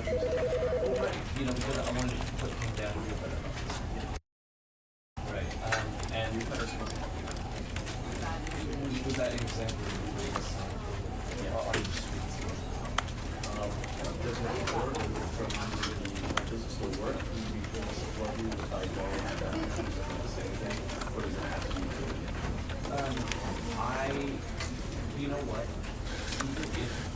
Because I wanted to put him down here, but right. And was that exactly are you streets? Doesn't it work from the business will work? What you decide going the same thing? Or does it have to be? You know what?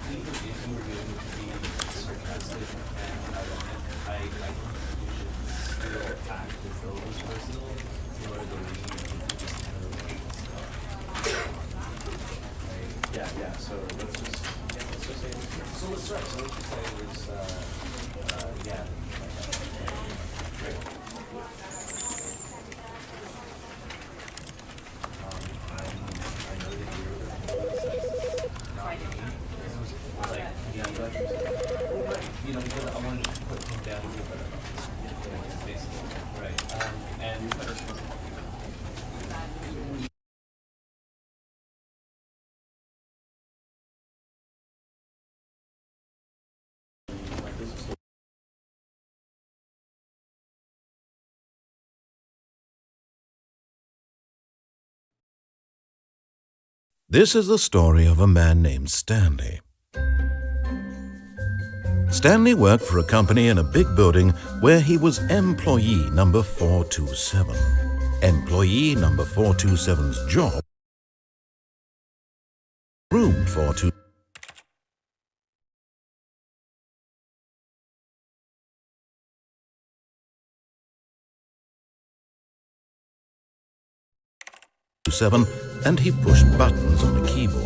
Even if you were going to be sarcastic and ironic, I think you should still act as though it was personal in order to leave just kind of stuff. Right? Yeah. So let's just say So let's start. So let's just say it was yeah. Great. I know that you're because I wanted to put him down here, but basically, right. And This is the story of a man named Stanley. Stanley worked for a company in a big building where he was employee number 427. Employee number 427's job, room 427. And he pushed buttons on the keyboard.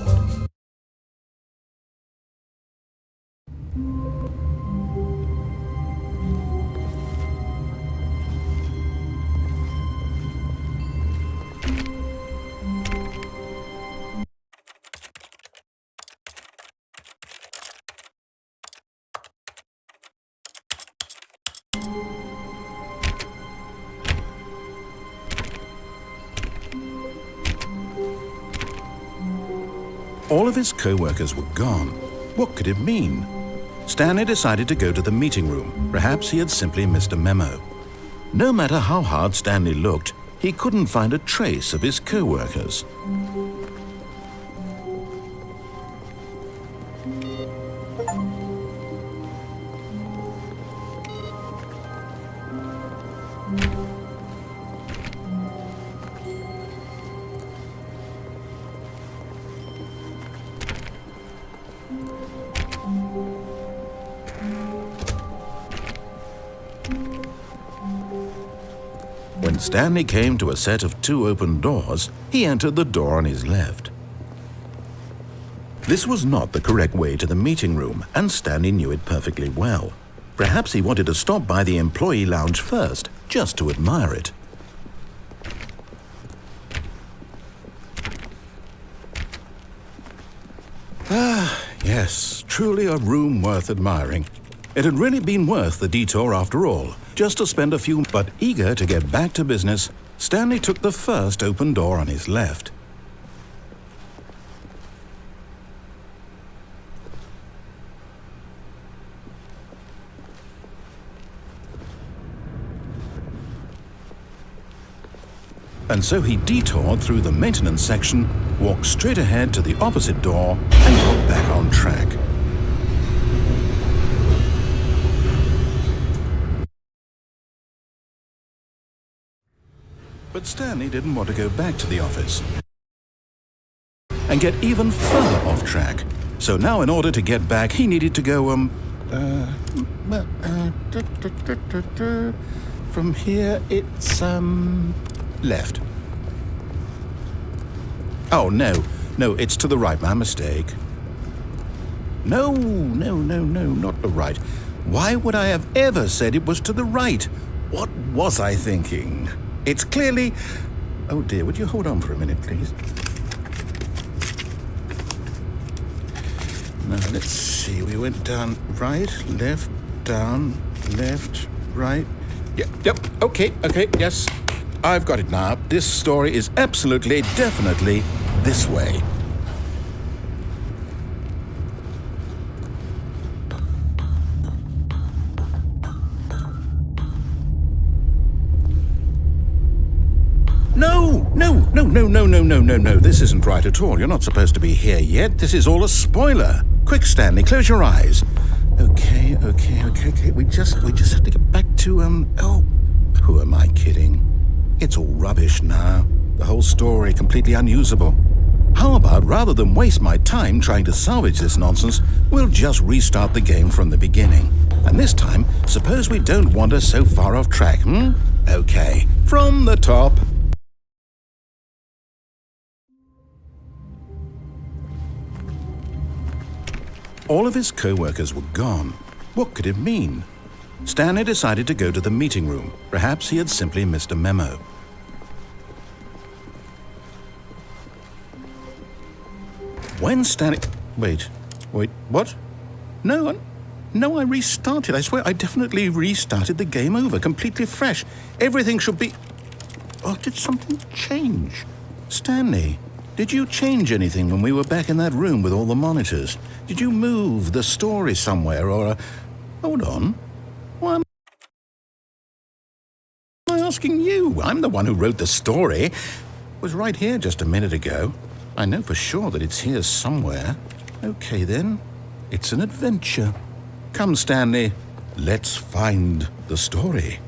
All of his co-workers were gone. What could it mean? Stanley decided to go to the meeting room. Perhaps he had simply missed a memo. No matter how hard Stanley looked, he couldn't find a trace of his co-workers. When Stanley came to a set of 2 open doors, he entered the door on his left. This was not the correct way to the meeting room, and Stanley knew it perfectly well. Perhaps he wanted to stop by the employee lounge first, just to admire it. Yes, truly a room worth admiring. It had really been worth the detour after all, just to spend a few. But eager to get back to business, Stanley took the first open door on his left. And so he detoured through the maintenance section, walked straight ahead to the opposite door, and got back on track. But Stanley didn't want to go back to the office and get even further off track. So now in order to get back, he needed to go, from here it's, left. Oh, no, it's to the right, my mistake. No, not the right. Why would I have ever said it was to the right? What was I thinking? It's clearly... Oh dear, would you hold on for a minute, please? Now, let's see, we went down right, left, down, left, right. Yep, okay, yes. I've got it now. This story is absolutely, definitely this way. no. This isn't right at all. You're not supposed to be here yet. This is all a spoiler. Quick, Stanley, close your eyes. Okay. We just have to get back to, oh, who am I kidding? It's all rubbish now. The whole story completely unusable. How about, rather than waste my time trying to salvage this nonsense, we'll just restart the game from the beginning. And this time, suppose we don't wander so far off track, Okay, from the top. All of his co-workers were gone. What could it mean? Stanley decided to go to the meeting room. Perhaps he had simply missed a memo. When Stanley... Wait, what? No, I restarted. I swear I definitely restarted the game over, completely fresh. Everything should be... Oh, did something change? Stanley, did you change anything when we were back in that room with all the monitors? Did you move the story somewhere or... Hold on. Why am I asking you? I'm the one who wrote the story. It was right here just a minute ago. I know for sure that it's here somewhere. Okay, then. It's an adventure. Come, Stanley. Let's find the story.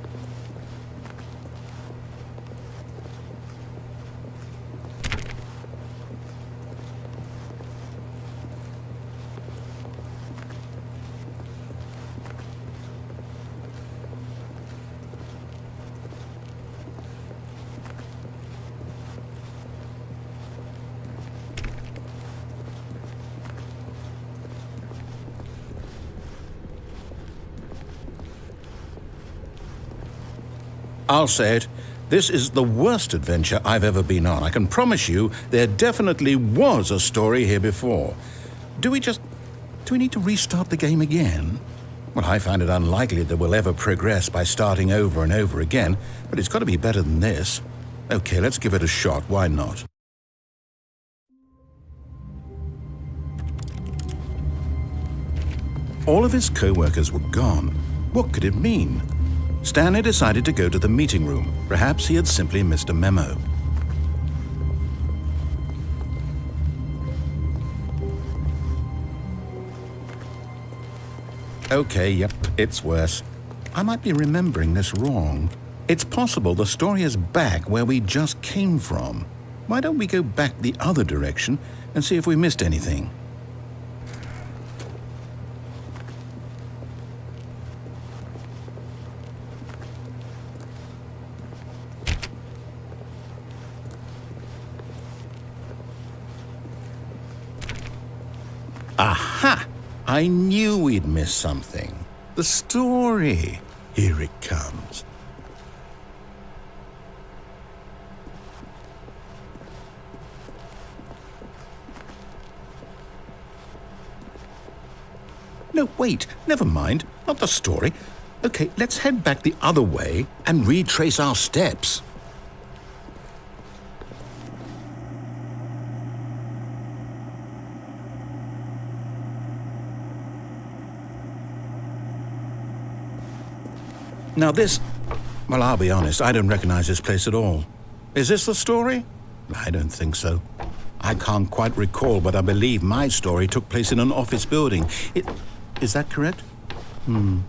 I'll say it. This is the worst adventure I've ever been on. I can promise you there definitely was a story here before. Do we need to restart the game again? Well, I find it unlikely that we'll ever progress by starting over and over again, but it's got to be better than this. Okay, let's give it a shot. Why not? All of his co-workers were gone. What could it mean? Stanley decided to go to the meeting room. Perhaps he had simply missed a memo. Okay, yep, it's worse. I might be remembering this wrong. It's possible the story is back where we just came from. Why don't we go back the other direction and see if we missed anything? Aha! I knew we'd miss something. The story. Here it comes. No, wait. Never mind. Not the story. Okay, let's head back the other way and retrace our steps. Now this... Well, I'll be honest, I don't recognize this place at all. Is this the story? I don't think so. I can't quite recall, but I believe my story took place in an office building. Is that correct? Do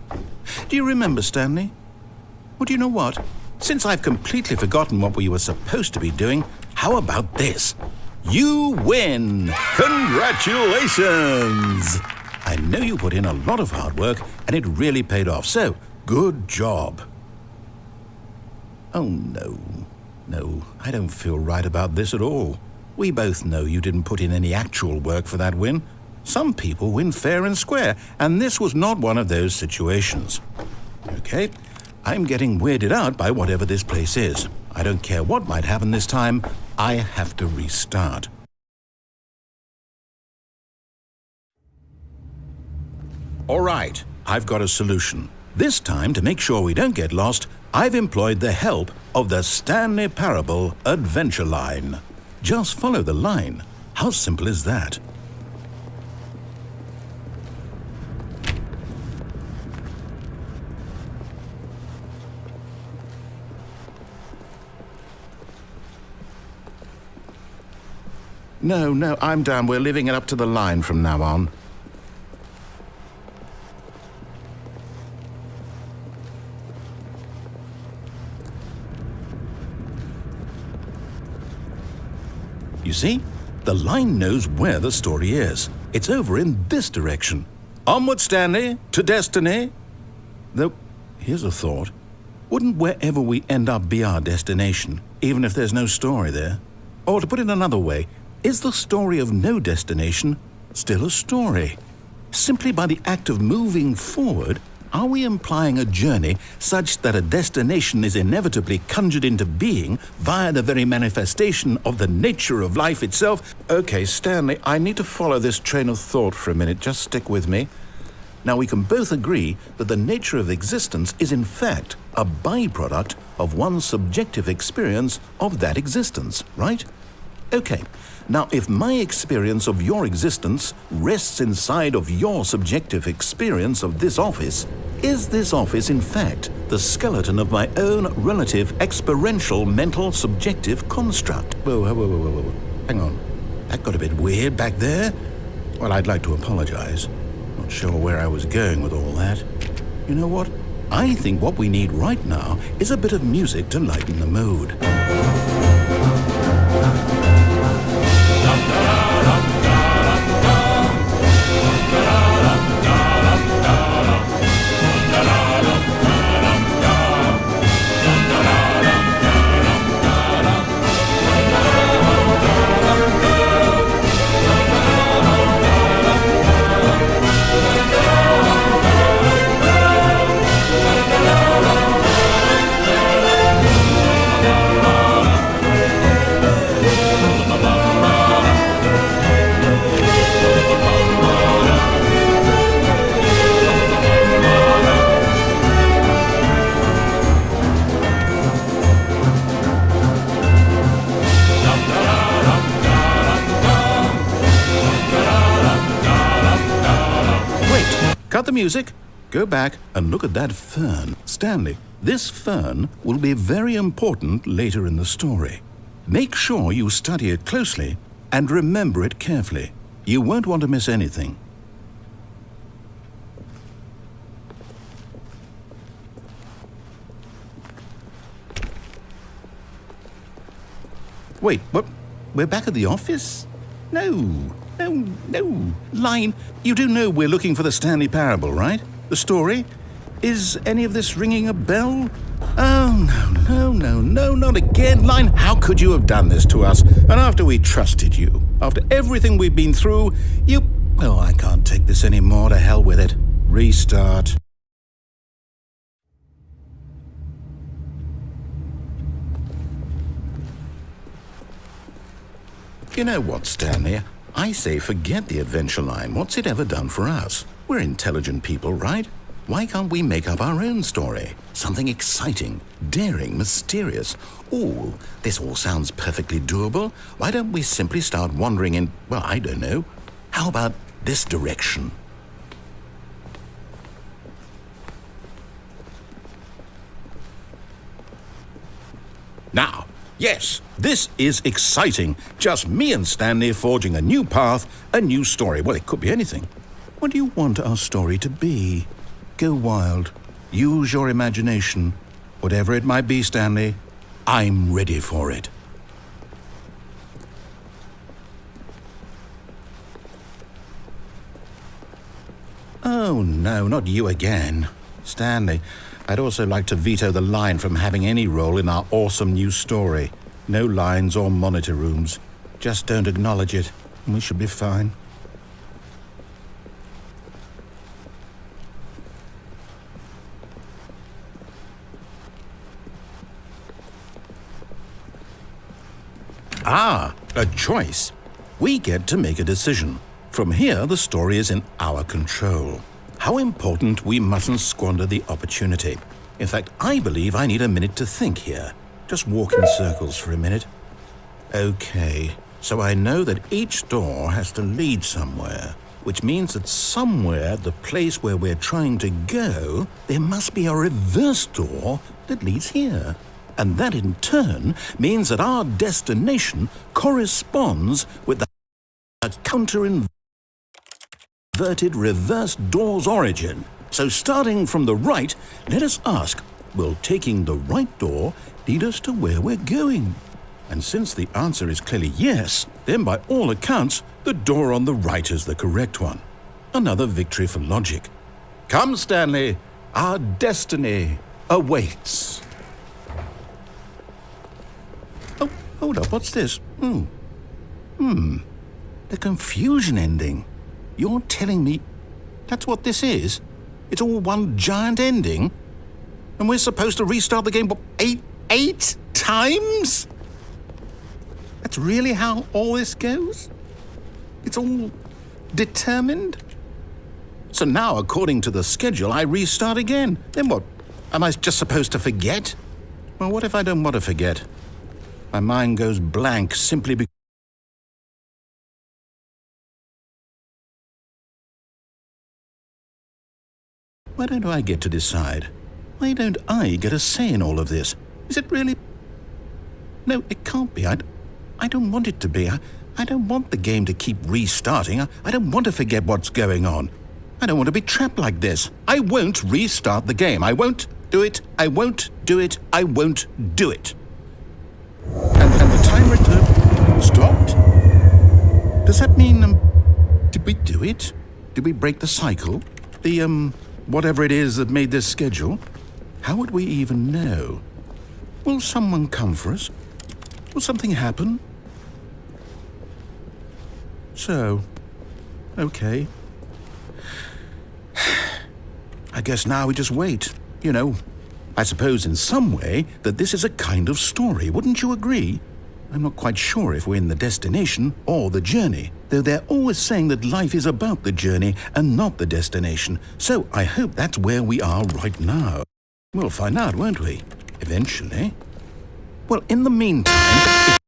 you remember, Stanley? Well, do you know what? Since I've completely forgotten what we were supposed to be doing, how about this? You win! Congratulations! I know you put in a lot of hard work, and it really paid off, so... Good job. Oh, no. No, I don't feel right about this at all. We both know you didn't put in any actual work for that win. Some people win fair and square, and this was not one of those situations. Okay, I'm getting weirded out by whatever this place is. I don't care what might happen this time. I have to restart. All right, I've got a solution. This time, to make sure we don't get lost, I've employed the help of the Stanley Parable Adventure Line. Just follow the line. How simple is that? No, I'm down. We're leaving it up to the line from now on. You see? The line knows where the story is. It's over in this direction. Onward, Stanley, to destiny. Though, here's a thought. Wouldn't wherever we end up be our destination, even if there's no story there? Or to put it another way, is the story of no destination still a story? Simply by the act of moving forward, are we implying a journey such that a destination is inevitably conjured into being via the very manifestation of the nature of life itself? Okay, Stanley, I need to follow this train of thought for a minute. Just stick with me. Now, we can both agree that the nature of existence is in fact a byproduct of one's subjective experience of that existence, right? Okay. Now, if my experience of your existence rests inside of your subjective experience of this office, is this office in fact the skeleton of my own relative experiential mental subjective construct? Whoa. Hang on. That got a bit weird back there. Well, I'd like to apologize. Not sure where I was going with all that. You know what? I think what we need right now is a bit of music to lighten the mood. Cut the music, go back and look at that fern. Stanley, this fern will be very important later in the story. Make sure you study it closely and remember it carefully. You won't want to miss anything. Wait, what? We're back at the office? No. Line, you do know we're looking for the Stanley Parable, right? The story? Is any of this ringing a bell? Oh, no, not again. Line, how could you have done this to us? And after we trusted you, after everything we've been through, well, I can't take this anymore. To hell with it. Restart. You know what, Stanley? I say forget the adventure line. What's it ever done for us? We're intelligent people, right? Why can't we make up our own story? Something exciting, daring, mysterious. Ooh, this all sounds perfectly doable. Why don't we simply start wandering in, well, I don't know. How about this direction? Now, yes, this is exciting. Just me and Stanley forging a new path, a new story. Well, it could be anything. What do you want our story to be? Go wild. Use your imagination. Whatever it might be, Stanley, I'm ready for it. Oh, no, not you again. Stanley, I'd also like to veto the line from having any role in our awesome new story. No lines or monitor rooms. Just don't acknowledge it, and we should be fine. Ah, a choice. We get to make a decision. From here, the story is in our control. How important we mustn't squander the opportunity. In fact, I believe I need a minute to think here. Just walk in circles for a minute. Okay, so I know that each door has to lead somewhere, which means that somewhere, the place where we're trying to go, there must be a reverse door that leads here. And that in turn means that our destination corresponds with the a counter-inverted reverse door's origin. So starting from the right, let us ask, will taking the right door lead us to where we're going? And since the answer is clearly yes, then by all accounts, the door on the right is the correct one. Another victory for logic. Come, Stanley, our destiny awaits. Oh, hold up, what's this? The confusion ending. You're telling me that's what this is? It's all one giant ending? And we're supposed to restart the game, what, eight times? That's really how all this goes? It's all determined? So now, according to the schedule, I restart again. Then what? Am I just supposed to forget? Well, what if I don't want to forget? My mind goes blank simply because... Why don't I get to decide? Why don't I get a say in all of this? Is it really... No, it can't be. I don't want it to be. I don't want the game to keep restarting. I don't want to forget what's going on. I don't want to be trapped like this. I won't restart the game. I won't do it. I won't do it. I won't do it. And the timer stopped? Does that mean, did we do it? Did we break the cycle? The, whatever it is that made this schedule? How would we even know? Will someone come for us? Will something happen? So, okay. I guess now we just wait. You know, I suppose in some way that this is a kind of story, wouldn't you agree? I'm not quite sure if we're in the destination or the journey, though they're always saying that life is about the journey and not the destination. So I hope that's where we are right now. We'll find out, won't we? Eventually. Well, in the meantime...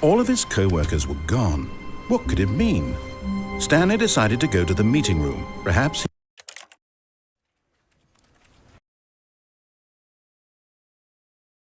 All of his co-workers were gone. What could it mean? Stanley decided to go to the meeting room. Perhaps